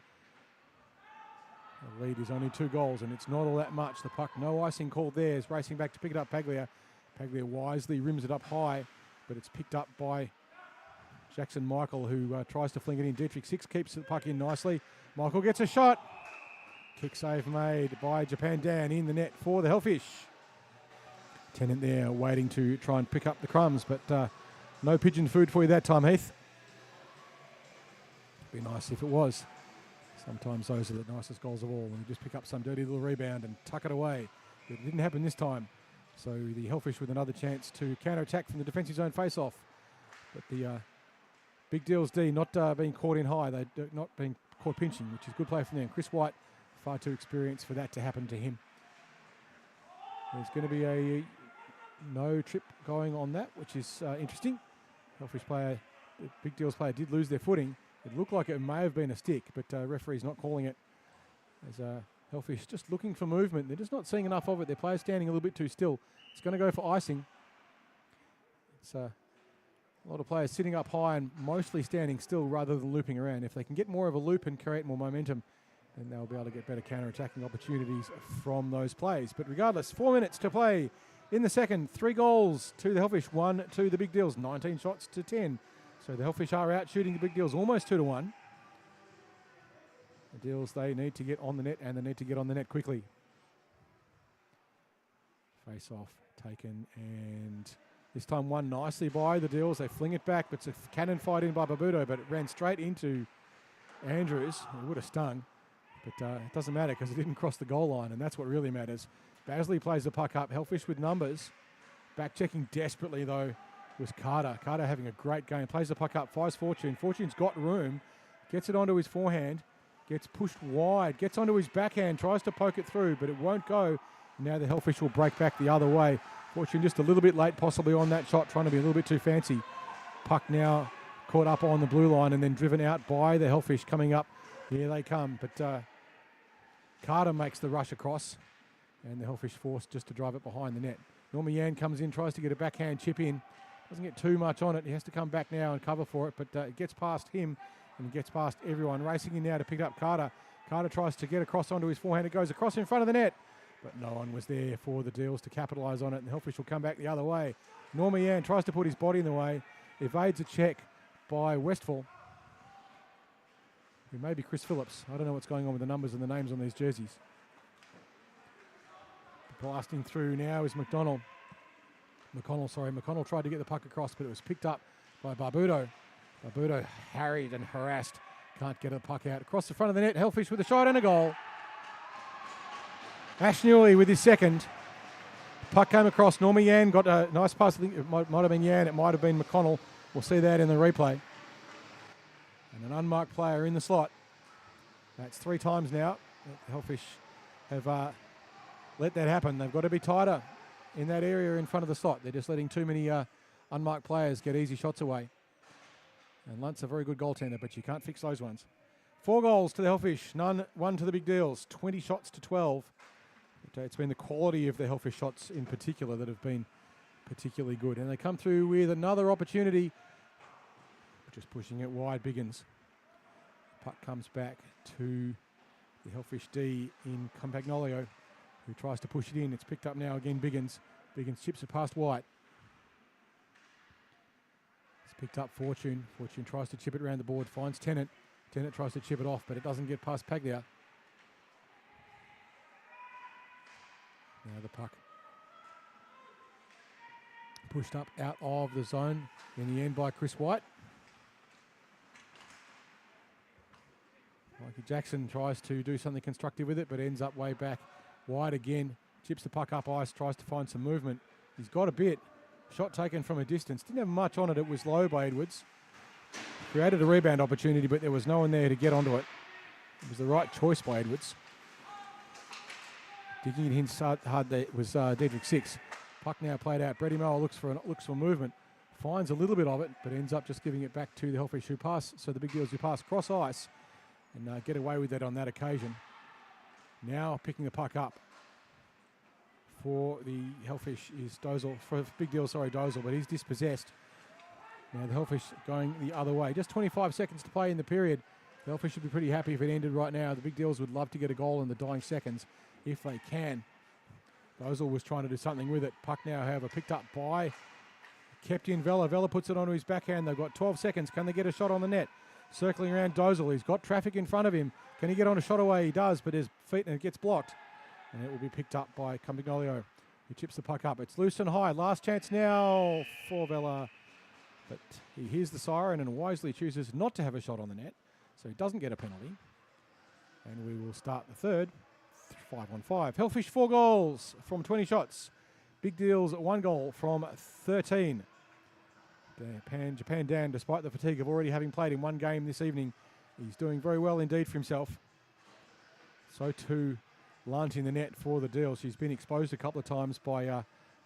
The lead is only 2 goals, and it's not all that much. The puck, no icing called there, is racing back to pick it up, Paglia. Paglia wisely rims it up high, but it's picked up by Jackson Michael, who tries to fling it in. Dietrich Six keeps the puck in nicely. Michael gets a shot. Kick save made by Japan Dan in the net for the Hellfish. Tennant there waiting to try and pick up the crumbs, but no pigeon food for you that time, Heath. It'd be nice if it was. Sometimes those are the nicest goals of all, and you just pick up some dirty little rebound and tuck it away. It didn't happen this time. So the Hellfish with another chance to counter-attack from the defensive zone face-off. But the Big Deals D not being caught in high. They're not being caught pinching, which is good play from them. Chris White, far too experienced for that to happen to him. There's going to be a no trip going on that, which is interesting. Hellfish player, the Big Deals player did lose their footing. It looked like it may have been a stick, but referee's not calling it. As Hellfish just looking for movement. They're just not seeing enough of it. Their player's standing a little bit too still. It's going to go for icing. It's a lot of players sitting up high and mostly standing still rather than looping around. If they can get more of a loop and create more momentum, then they'll be able to get better counter-attacking opportunities from those plays. But regardless, 4 minutes to play in the second. 3 goals to the Hellfish, 1 to the Big Deals, 19 shots to 10. So the Hellfish are out shooting the Big Deals almost 2-1. The Deals, they need to get on the net, and they need to get on the net quickly. Face off taken, and this time won nicely by the Deals. They fling it back, but it's a cannon fight in by Babuto, but it ran straight into Andrews. It would have stung, but it doesn't matter because it didn't cross the goal line, and that's what really matters. Basley plays the puck up. Hellfish with numbers. Back checking desperately, though, was Carter. Carter having a great game. Plays the puck up, finds Fortune. Fortune's got room. Gets it onto his forehand. Gets pushed wide. Gets onto his backhand. Tries to poke it through, but it won't go. Now the Hellfish will break back the other way. Fortune just a little bit late possibly on that shot, trying to be a little bit too fancy. Puck now caught up on the blue line and then driven out by the Hellfish coming up. Here they come, but Carter makes the rush across, and the Hellfish forced just to drive it behind the net. Norma Yan comes in, tries to get a backhand chip in. Doesn't get too much on it. He has to come back now and cover for it, but it gets past him and gets past everyone. Racing in now to pick up Carter. Carter tries to get across onto his forehand. It goes across in front of the net, but no one was there for the Deals to capitalise on it, and the Hellfish will come back the other way. Norma Yan tries to put his body in the way, evades a check by Westphal, who may be Chris Phillips. I don't know what's going on with the numbers and the names on these jerseys. Blasting through now is McConnell tried to get the puck across, but it was picked up by Barbudo. Barbudo harried and harassed. Can't get the puck out. Across the front of the net, Hellfish with a shot and a goal. Ash Newley with his second. The puck came across. Norma Yan got a nice pass. I think it might have been Yan. It might have been McConnell. We'll see that in the replay. And an unmarked player in the slot. That's 3 times now. The Hellfish have let that happen. They've got to be tighter in that area in front of the slot. They're just letting too many unmarked players get easy shots away. And Lunt's a very good goaltender, but you can't fix those ones. 4 goals to the Hellfish, 1 to the Big Deals, 20 shots to 12. But, it's been the quality of the Hellfish shots in particular that have been particularly good. And they come through with another opportunity. Just pushing it wide, Biggins. Puck comes back to the Hellfish D in Campagnolio, who tries to push it in. It's picked up now again, Biggins. Biggins chips it past White. It's picked up Fortune. Fortune tries to chip it around the board, finds Tennant. Tennant tries to chip it off, but it doesn't get past Paglia. Now the puck pushed up out of the zone in the end by Chris White. Mikey Jackson tries to do something constructive with it, but ends up way back. Wide again, chips the puck up ice, tries to find some movement. He's got a bit. Shot taken from a distance. Didn't have much on it. It was low by Edwards. Created a rebound opportunity, but there was no one there to get onto it. It was the right choice by Edwards. Digging it in hard there was Dedrick Six. Puck now played out. Brady Mower looks for movement. Finds a little bit of it, but ends up just giving it back to the Hellfish who pass. So the Big Deals who pass cross ice and get away with that on that occasion. Now picking the puck up for the Hellfish is Dozel. For Big Deal, sorry, Dozel, but he's dispossessed. Now the Hellfish going the other way. Just 25 seconds to play in the period. The Hellfish should be pretty happy if it ended right now. The Big Deals would love to get a goal in the dying seconds if they can. Dozel was trying to do something with it. Puck now, however, picked up by, kept in Vella. Vella puts it onto his backhand. They've got 12 seconds. Can they get a shot on the net? Circling around Dozel. He's got traffic in front of him. Can he get on a shot away? He does, but his feet and it gets blocked. And it will be picked up by Campignolio, who chips the puck up. It's loose and high. Last chance now for Vella. But he hears the siren and wisely chooses not to have a shot on the net. So he doesn't get a penalty. And we will start the third. 5-on-5. Hellfish 4 goals from 20 shots. Big Deals 1 goal from 13. Japan Dan, despite the fatigue of already having played in one game this evening, he's doing very well indeed for himself. So too Lunt in the net for the Deals. She's been exposed a couple of times by a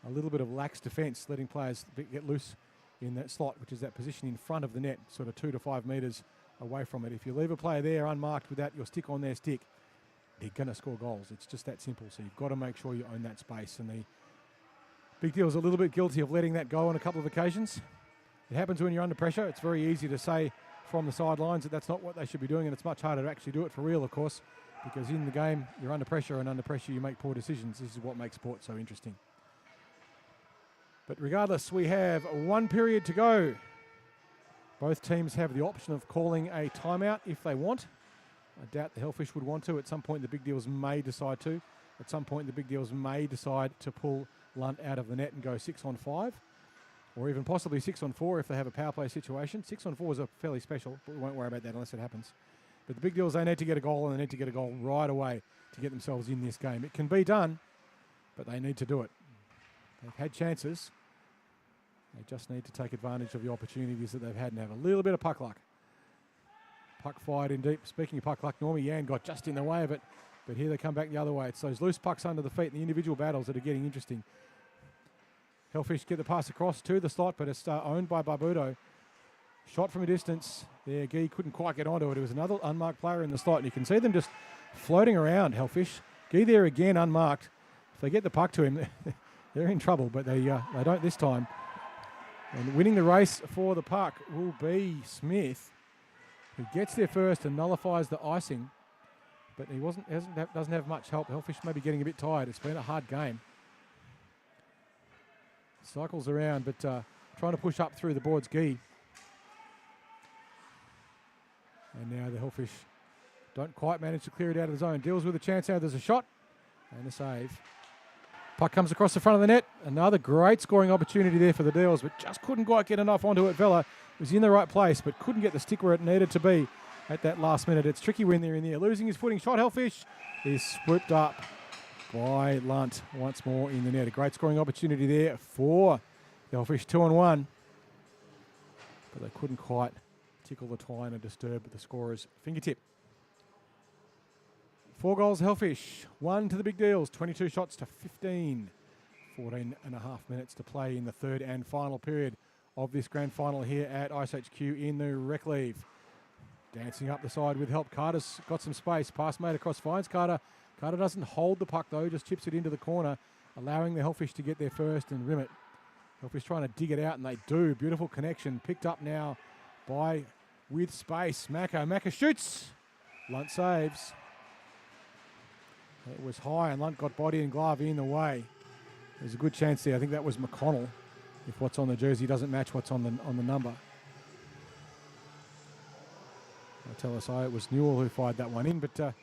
little bit of lax defence, letting players get loose in that slot, which is that position in front of the net, sort of 2 to 5 metres away from it. If you leave a player there unmarked without your stick on their stick, they're going to score goals. It's just that simple. So you've got to make sure you own that space. And the Big Deal's a little bit guilty of letting that go on a couple of occasions. It happens when you're under pressure. It's very easy to say from the sidelines that that's not what they should be doing, and it's much harder to actually do it for real, of course, because in the game you're under pressure, and under pressure you make poor decisions. This is what makes sport so interesting. But regardless, we have 1 period to go. Both teams have the option of calling a timeout if they want. I doubt the Hellfish would want to. At some point, the Big Deals may decide to. At some point, the Big Deals may decide to pull Lunt out of the net and go 6-on-5, or even possibly 6-on-4 if they have a power play situation. 6-on-4 is a fairly special, but we won't worry about that unless it happens. But the Big Deals, they need to get a goal, and they need to get a goal right away to get themselves in this game. It can be done, but they need to do it. They've had chances. They just need to take advantage of the opportunities that they've had and have a little bit of puck luck. Puck fired in deep. Speaking of puck luck, Normie Yan got just in the way of it, but here they come back the other way. It's those loose pucks under the feet and the individual battles that are getting interesting. Hellfish get the pass across to the slot, but it's owned by Barbudo. Shot from a distance. There, Gee couldn't quite get onto it. It was another unmarked player in the slot, and you can see them just floating around, Hellfish. Gee there again, unmarked. If they get the puck to him, they're in trouble, but they don't this time. And winning the race for the puck will be Smith, who gets there first and nullifies the icing. But he doesn't have much help. Hellfish may be getting a bit tired. It's been a hard game. Cycles around, but trying to push up through the boards, Gee. And now the Hellfish don't quite manage to clear it out of the zone. Deals with a chance now. There's a shot and a save. Puck comes across the front of the net. Another great scoring opportunity there for the Deals, but just couldn't quite get enough onto it. Vella was in the right place, but couldn't get the stick where it needed to be at that last minute. It's tricky when they're in there. Losing his footing. Shot, Hellfish is swooped up by Lunt once more in the net. A great scoring opportunity there for the Hellfish. 2-on-1. But they couldn't quite tickle the twine and disturb the scorer's fingertip. 4 goals, Hellfish. 1 to the Big Deals. 22 shots to 15. 14 and a half minutes to play in the third and final period of this grand final here at iceHQ in the Rec League. Dancing up the side with help. Carter's got some space. Pass made across, finds Carter. Carter doesn't hold the puck though, just chips it into the corner, allowing the Hellfish to get there first and rim it. Hellfish trying to dig it out, and they do. Beautiful connection. Picked up now by, with space, Macca. Macca shoots. Lunt saves. It was high, and Lunt got body and glove in the way. There's a good chance there. I think that was McConnell, if what's on the jersey doesn't match what's on the number. I'll tell us it was Newell who fired that one in, but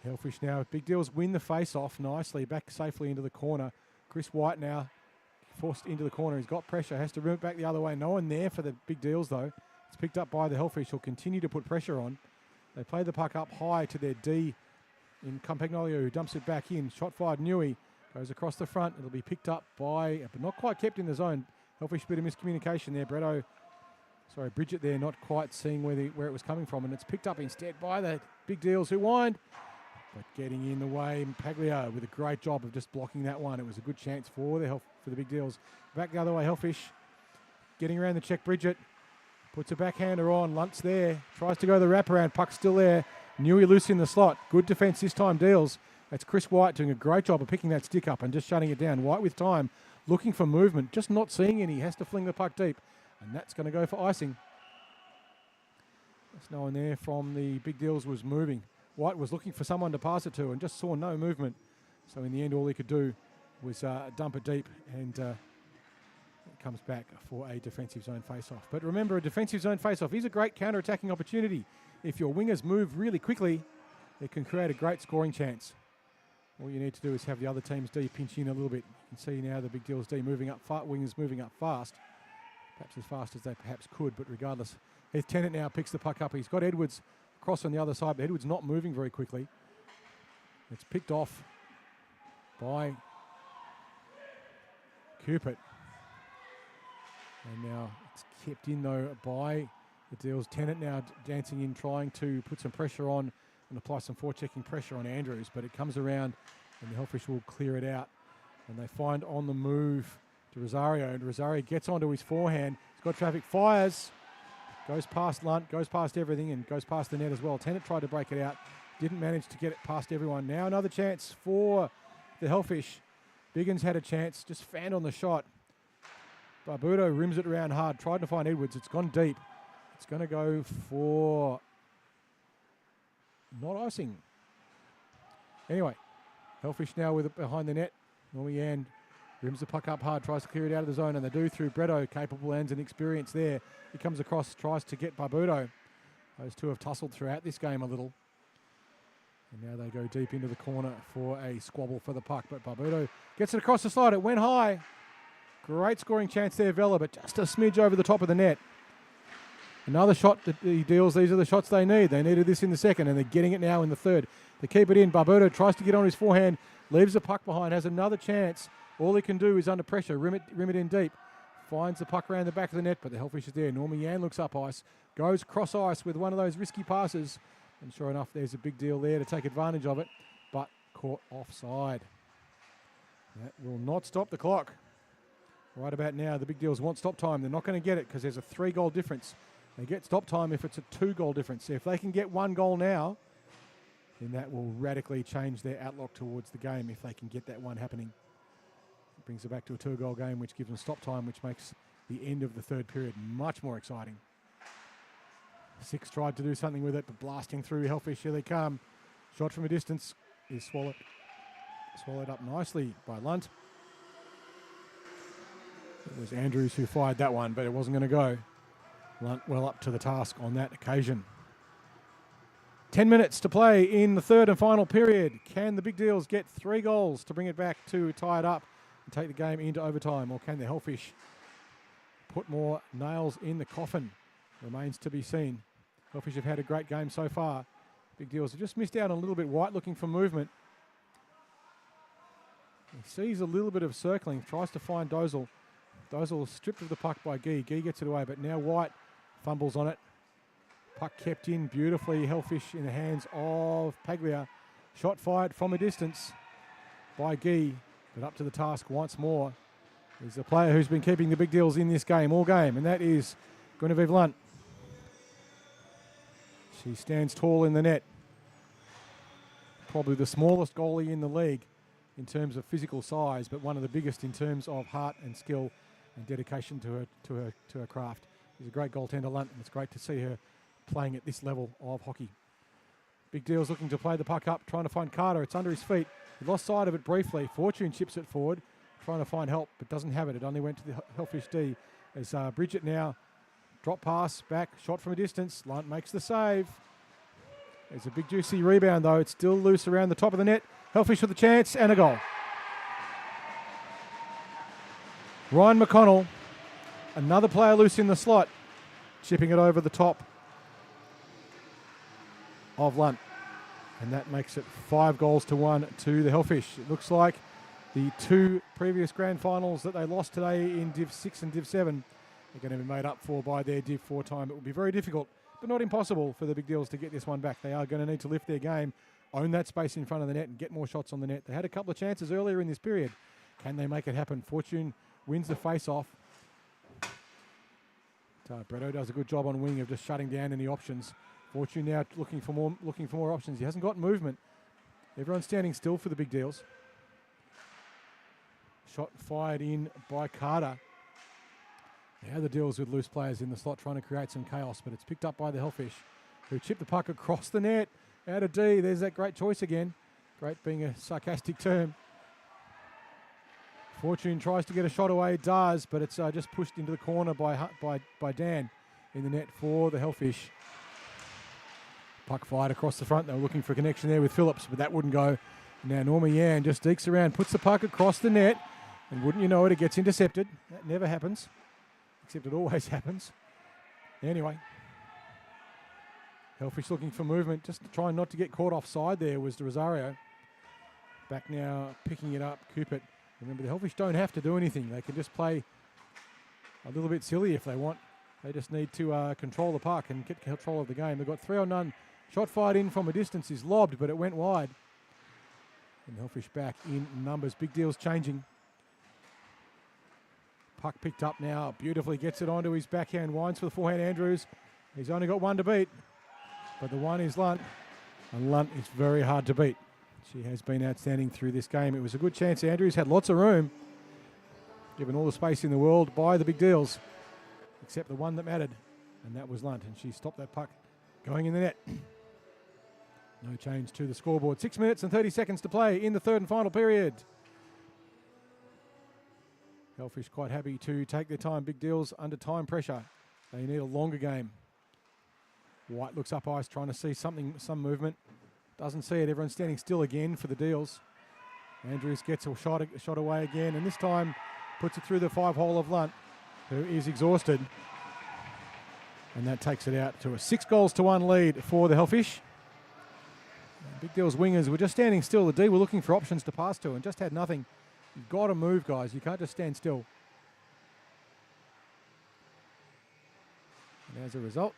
Hellfish now. Big Deals win the face-off nicely, back safely into the corner. Chris White now forced into the corner. He's got pressure, has to rim it back the other way. No one there for the Big Deals, though. It's picked up by the Hellfish, who'll continue to put pressure on. They play the puck up high to their D in Campagnolio, who dumps it back in. Shot fired, Newey goes across the front. It'll be picked up by, but not quite kept in the zone. Hellfish, bit of miscommunication there. Bridget there not quite seeing where it was coming from, and it's picked up instead by the Big Deals, who wind. But getting in the way, Paglia with a great job of just blocking that one. It was a good chance for the Big Deals. Back the other way, Hellfish. Getting around the check, Bridget. Puts a backhander on. Lunt's there. Tries to go the wraparound. Puck's still there. Newey loose in the slot. Good defence this time, Deals. That's Chris White doing a great job of picking that stick up and just shutting it down. White with time, looking for movement, just not seeing any. He has to fling the puck deep, and that's going to go for icing. There's no one there from the Big Deals was moving. White was looking for someone to pass it to and just saw no movement. So in the end, all he could do was dump it deep, and it comes back for a defensive zone face-off. But remember, a defensive zone face-off is a great counter-attacking opportunity. If your wingers move really quickly, it can create a great scoring chance. All you need to do is have the other team's D pinch in a little bit. You can see now the Big Deals D moving up, wingers moving up fast. Perhaps as fast as they perhaps could, but regardless. Heath Tennant now picks the puck up. He's got Edwards across on the other side, but Edwards not moving very quickly. It's picked off by Cupid. And now it's kept in, though, by the Deals. Tennant now dancing in, trying to put some pressure on and apply some forechecking pressure on Andrews, but it comes around and the Hellfish will clear it out. And they find on the move to Rosario, and Rosario gets onto his forehand. He's got traffic, fires, goes past Lunt, goes past everything, and goes past the net as well. Tennant tried to break it out, didn't manage to get it past everyone. Now another chance for the Hellfish. Biggins had a chance, just fanned on the shot. Barbudo rims it around hard, tried to find Edwards. It's gone deep. It's going to go for not icing. Anyway, Hellfish now with it behind the net. Normie Ann rims the puck up hard, tries to clear it out of the zone, and they do through Bretto. Capable hands and experience there. He comes across, tries to get Barbudo. Those two have tussled throughout this game a little. And now they go deep into the corner for a squabble for the puck. But Barbudo gets it across the slide. It went high. Great scoring chance there, Vella, but just a smidge over the top of the net. Another shot that the Deals, these are the shots they need. They needed this in the second, and they're getting it now in the third. They keep it in. Barbudo tries to get on his forehand, leaves the puck behind, has another chance. All he can do is under pressure, rim it in deep. Finds the puck around the back of the net, but the Hellfish is there. Normie Yan looks up ice, goes cross ice with one of those risky passes. And sure enough, there's a Big Deal there to take advantage of it, but caught offside. That will not stop the clock. Right about now, the Big Deals want stop time. They're not going to get it because there's a 3-goal difference. They get stop time if it's a 2-goal difference. So if they can get 1 goal now, then that will radically change their outlook towards the game if they can get that one happening. It brings it back to a 2-goal game, which gives them stop time, which makes the end of the third period much more exciting. Six tried to do something with it, but blasting through Hellfish, here they come. Shot from a distance is swallowed up nicely by Lunt. It was Andrews who fired that one, but it wasn't going to go. Lunt well up to the task on that occasion. 10 minutes to play in the third and final period. Can the Big Deals get 3 goals to bring it back to tie it up and take the game into overtime, or can the Hellfish put more nails in the coffin? Remains to be seen. Hellfish have had a great game so far. Big Deals have just missed out on a little bit. White looking for movement. He sees a little bit of circling, tries to find Dozel. Dozel stripped of the puck by Gee. Gee gets it away, but now White fumbles on it. Puck kept in beautifully. Hellfish in the hands of Paglia. Shot fired from a distance by Gee, but up to the task once more. He's the player who's been keeping the Big Deals in this game all game, and that is Guinevere Lunt. She stands tall in the net. Probably the smallest goalie in the league in terms of physical size, but one of the biggest in terms of heart and skill and dedication to her craft. She's a great goaltender, Lunt, and it's great to see her playing at this level of hockey. Big Deal's looking to play the puck up, trying to find Carter. It's under his feet. He lost sight of it briefly. Fortune chips it forward, trying to find help, but doesn't have it. It only went to the Hellfish D. As Bridget now, drop pass, back, shot from a distance. Lunt makes the save. There's a big juicy rebound though. It's still loose around the top of the net. Hellfish with a chance and a goal. Ryan McConnell, another player loose in the slot, chipping it over the top of Lunt. And that makes it 5-1 to the Hellfish. It looks like The 2 previous grand finals that they lost today in Div 6 and Div 7 are going to be made up for by their Div 4 time. It will be very difficult, but not impossible for the Big Deals to get this one back. They are going to need to lift their game, own that space in front of the net and get more shots on the net. They had a couple of chances earlier in this period. Can they make it happen? Fortune wins the face-off. Bretto does a good job on wing of just shutting down any options. Fortune now looking for more options. He hasn't got movement. Everyone's standing still for the Big Deals. Shot fired in by Carter. Now the Deals with loose players in the slot trying to create some chaos, but it's picked up by the Hellfish, who chip the puck across the net. Out of D, there's that great choice again. Great being a sarcastic term. Fortune tries to get a shot away, does, but it's just pushed into the corner by Dan in the net for the Hellfish. Puck fired across the front. They were looking for a connection there with Phillips, but that wouldn't go. Now Norma Yan just dekes around, puts the puck across the net, and wouldn't you know it, it gets intercepted. That never happens, except it always happens. Anyway, Hellfish looking for movement, just trying not to get caught offside there was Rosario. Back now, picking it up, Coopert. Remember, the Hellfish don't have to do anything. They can just play a little bit silly if they want. They just need to control the puck and get control of the game. They've got 3-on-none. Shot fired in from a distance is lobbed, but it went wide. And Hellfish back in numbers. Big Deals changing. Puck picked up now. Beautifully gets it onto his backhand. Winds for the forehand Andrews. He's only got one to beat. But the one is Lunt. And Lunt is very hard to beat. She has been outstanding through this game. It was a good chance. Andrews had lots of room, given all the space in the world by the Big Deals, except the one that mattered, and that was Lunt. And she stopped that puck going in the net. No change to the scoreboard. 6 minutes and 30 seconds to play in the third and final period. Hellfish quite happy to take their time. Big Deals under time pressure. They need a longer game. White looks up ice, trying to see some movement. Doesn't see it. Everyone's standing still again for the Deals. Andrews gets a shot away again, and this time puts it through the 5-hole of Lunt, who is exhausted. And that takes it out to a 6-1 lead for the Hellfish. Big Deals wingers were just standing still. The D were looking for options to pass to and just had nothing. You've got to move, guys. You can't just stand still. And as a result,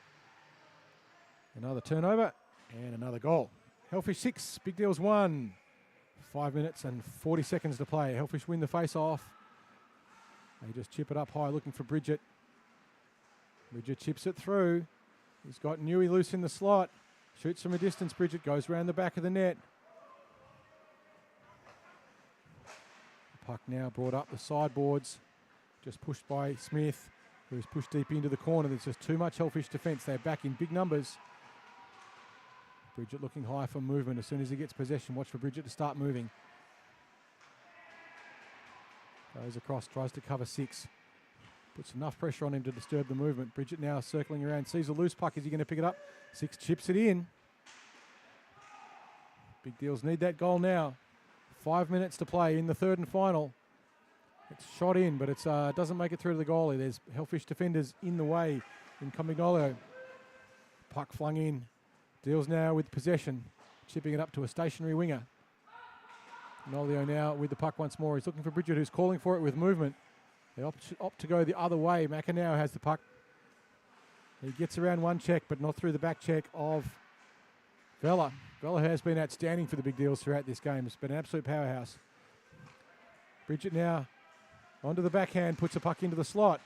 another turnover and another goal. Hellfish 6, Big Deals 1. 5 minutes and 40 seconds to play. Hellfish win the face-off. They just chip it up high, looking for Bridget. Bridget chips it through. He's got Newey loose in the slot. Shoots from a distance. Bridget goes around the back of the net. The puck now brought up the sideboards. Just pushed by Smith, who's pushed deep into the corner. There's just too much Hellfish defence. They're back in big numbers. Bridget looking high for movement. As soon as he gets possession, watch for Bridget to start moving. Goes across, tries to cover 6. Puts enough pressure on him to disturb the movement. Bridget now circling around, sees a loose puck. Is he going to pick it up? 6 chips it in. Big Deals need that goal now. 5 minutes to play in the third and final. It's shot in, but it doesn't make it through to the goalie. There's Hellfish defenders in the way in Comignolo. Puck flung in. Deals now with possession, chipping it up to a stationary winger. Nolio now with the puck once more. He's looking for Bridget, who's calling for it with movement. They opt to go the other way. McAnau has the puck. He gets around one check, but not through the back check of Vella. Vella has been outstanding for the Big Deals throughout this game. It's been an absolute powerhouse. Bridget now onto the backhand, puts the puck into the slot.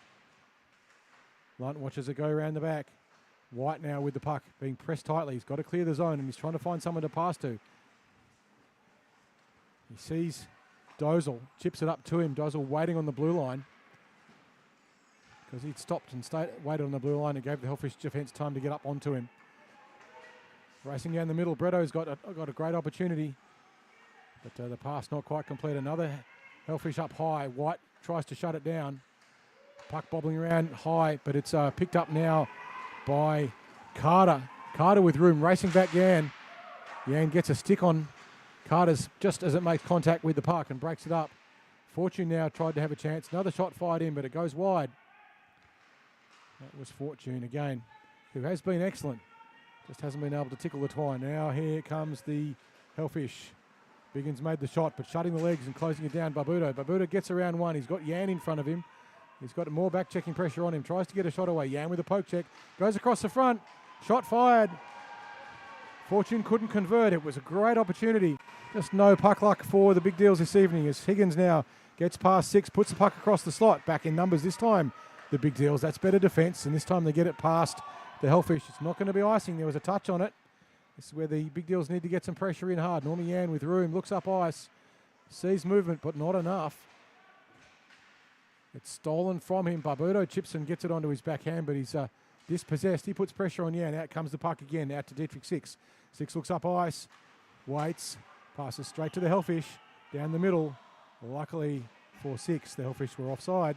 Lunt watches it go around the back. White now with the puck, being pressed tightly. He's got to clear the zone, and he's trying to find someone to pass to. He sees Dozel, chips it up to him. Dozel waiting on the blue line because he'd stopped and waited on the blue line and gave the Hellfish defence time to get up onto him. Racing down the middle, Bretto's got a great opportunity, but the pass not quite complete. Another Hellfish up high. White tries to shut it down. Puck bobbling around high, but it's picked up now by Carter. Carter with room, racing back Yan. Yan gets a stick on Carter's just as it makes contact with the puck and breaks it up. Fortune now tried to have a chance. Another shot fired in, but it goes wide. That was Fortune again, who has been excellent. Just hasn't been able to tickle the twine. Now here comes the Hellfish. Biggins made the shot, but shutting the legs and closing it down. Barbuto gets around one. He's got Yan in front of him. He's got more back-checking pressure on him. Tries to get a shot away. Yan with a poke check. Goes across the front. Shot fired. Fortune couldn't convert. It was a great opportunity. Just no puck luck for the Big Deals this evening as Higgins now gets past 6, puts the puck across the slot. Back in numbers this time, the Big Deals. That's better defence, and this time they get it past the Hellfish. It's not going to be icing. There was a touch on it. This is where the Big Deals need to get some pressure in hard. Normie Yan with room, looks up ice, sees movement, but not enough. It's stolen from him. Barbuto chips and gets it onto his backhand, but he's dispossessed. He puts pressure on Yan. Out comes the puck again, out to Dietrich 6. 6 looks up ice, waits, passes straight to the Hellfish, down the middle. Luckily for 6, the Hellfish were offside.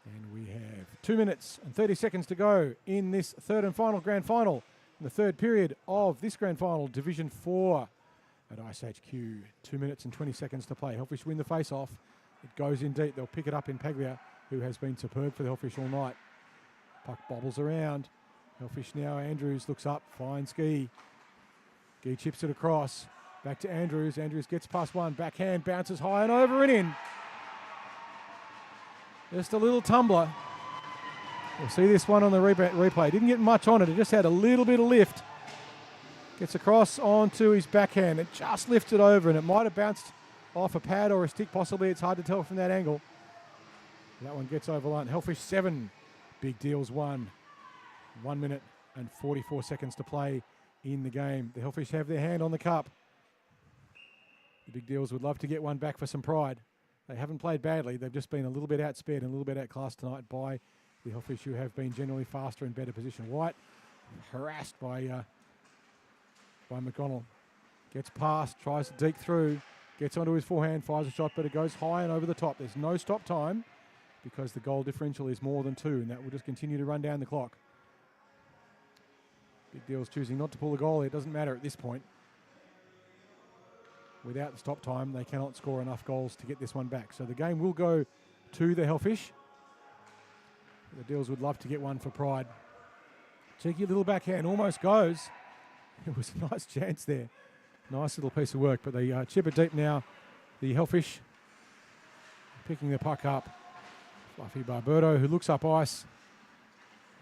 And we have 2 minutes and 30 seconds to go in this third and final grand final, in the third period of this grand final, Division 4 at iceHQ. 2 minutes and 20 seconds to play. Hellfish win the face-off. It goes in deep. They'll pick it up in Paglia, who has been superb for the Hellfish all night. Puck bobbles around. Hellfish now, Andrews looks up, finds Gee. Gee chips it across. Back to Andrews. Andrews gets past one. Backhand bounces high and over and in. Just a little tumbler. We'll see this one on the replay. Didn't get much on it. It just had a little bit of lift. Gets across onto his backhand. It just lifted over, and it might have bounced off a pad or a stick, possibly. It's hard to tell from that angle. That one gets over line. Hellfish 7, Big Deals 1. 1 minute and 44 seconds to play in the game. The Hellfish have their hand on the cup. The Big Deals would love to get one back for some pride. They haven't played badly. They've just been a little bit outsped and a little bit outclassed tonight by the Hellfish, who have been generally faster and better position. White harassed by McDonald. Gets past, tries to deke through, gets onto his forehand, fires a shot, but it goes high and over the top. There's no stop time because the goal differential is more than 2, and that will just continue to run down the clock. Big Deals choosing not to pull the goal. It doesn't matter at this point. Without the stop time, they cannot score enough goals to get this one back. So the game will go to the Hellfish. The Deals would love to get one for pride. Cheeky little backhand, almost goes. It was a nice chance there. Nice little piece of work, but they chip it deep now. The Hellfish picking the puck up. Fluffy Barbuto, who looks up ice.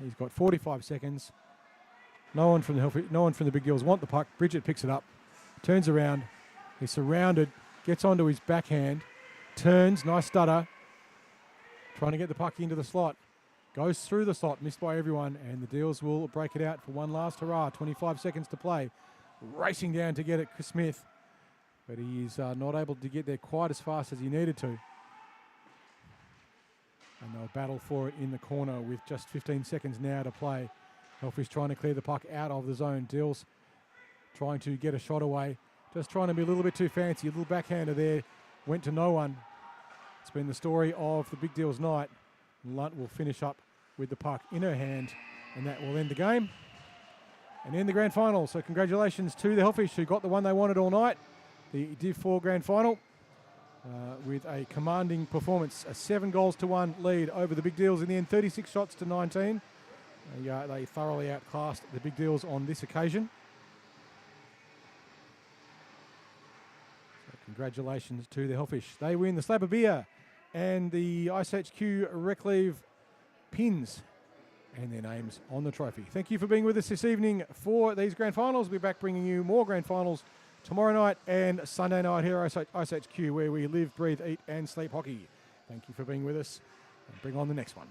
He's got 45 seconds. No one from the Hellfish, no one from the Big Deals want the puck. Bridget picks it up, turns around. He's surrounded, gets onto his backhand, turns, nice stutter. Trying to get the puck into the slot. Goes through the slot, missed by everyone, and the Deals will break it out for one last hurrah. 25 seconds to play. Racing down to get it, Chris Smith. But he is not able to get there quite as fast as he needed to. And they'll battle for it in the corner with just 15 seconds now to play. Hellfish trying to clear the puck out of the zone. Deals trying to get a shot away. Just trying to be a little bit too fancy. A little backhander there. Went to no one. It's been the story of the Big Deals night. Lunt will finish up with the puck in her hand, and that will end the game and end the grand final. So congratulations to the Hellfish, who got the one they wanted all night, the Div 4 grand final, with a commanding performance, a 7-1 lead over the Big Deals in the end, 36 shots to 19. They thoroughly outclassed the Big Deals on this occasion. So congratulations to the Hellfish. They win the slab of beer and the iceHQ Rec League pins and their names on the trophy. Thank you for being with us this evening for these grand finals. We'll be back bringing you more grand finals tomorrow night and Sunday night here at iceHQ, where we live, breathe, eat and sleep hockey. Thank you for being with us, and bring on the next one.